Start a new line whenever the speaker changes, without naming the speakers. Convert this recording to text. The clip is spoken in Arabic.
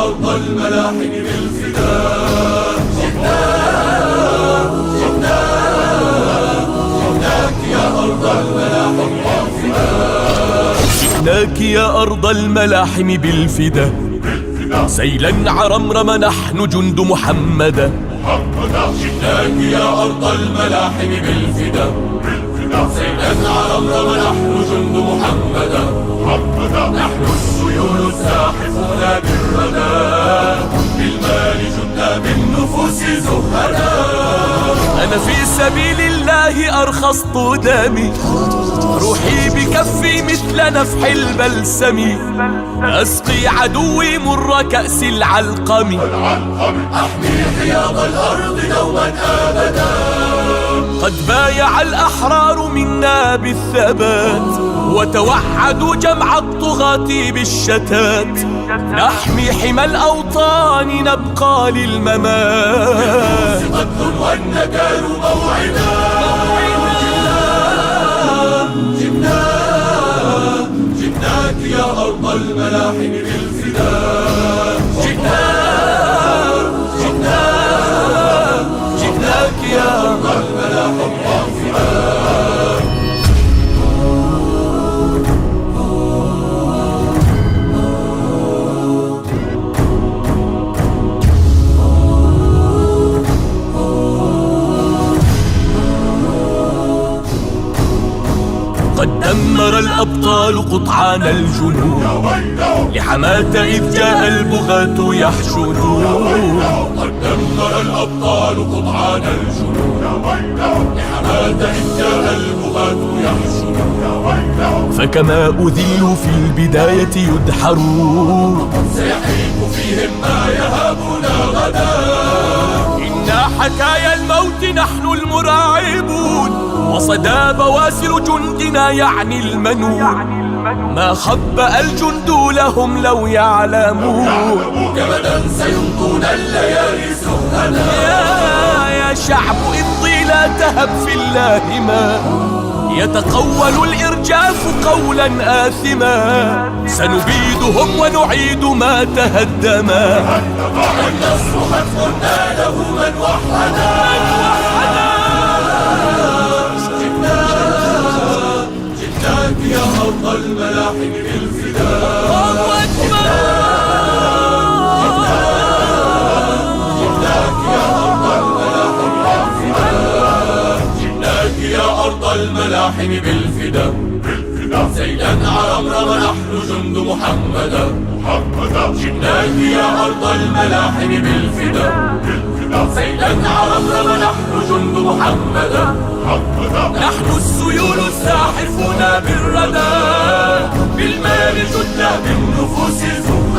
أرض الملاحم بالفداء. جئناك يا أرض الملاحم بالفداء.
جئناك يا أرض الملاحم بالفدا، سيلا عرمرم نحن جند محمدا.
جئناك يا أرض الملاحم بالفدا، سيلا عرمرم نحن جند محمدا. نحن السيول الزاحفون بالردى، بالمال جدنا بالنفوس زهدا.
أنا في سبيل الله أرخصت دمي، روحي بكفي مثل نفح البلسم. أسقي عدوي مر كأس العلقم،
أحمي حياض الأرض دوما أبدا.
قد بايع الأحرار منا بالثبات، وتوعدوا جمع الطغاة بالشتات. نحمي حمى الأوطان نبقى للممات.
قتل والنكال موعدا. جئناك يا أرض الملاحم بالفداء.
جئناك يا أرض
الملاحم بالفداء.
قد دمر الأبطال قطعان الجنود، لحماة إذ جاء البغاة يحشدون.
قد دمر الأبطال قطعان الجنود، لحماة إذ جاء البغاة يحشدون.
فكما أذلوا في البداية يدحرون،
سيحيق فيهم ما يهابنا غدا.
إنا حكايا الموت نحن المراعبون، وصدى بواسل جندنا يعني المنون. ما خبأ الجند لهم لو يعلمون.
جمدا سيمضون الليالي سهدا.
يا شعب امضي لا تهب في الله، ما يتقول الإرجاف قولا آثما. سنبيدهم ونعيد ما تهدما.
النصر خطف ناله من وحدا. جئناك يا أرض الملاحم بالفداء. جئناك يا أرض الملاحم بالفداء. سيلا عرمرم نحن جند محمدا. جئناك يا أرض الملاحم بالفداء. سيلا عرمرم نحن جند محمدا.
نحن السيول الزاحفون بالردى،
بالمال جدنا بالنفوس زهدا.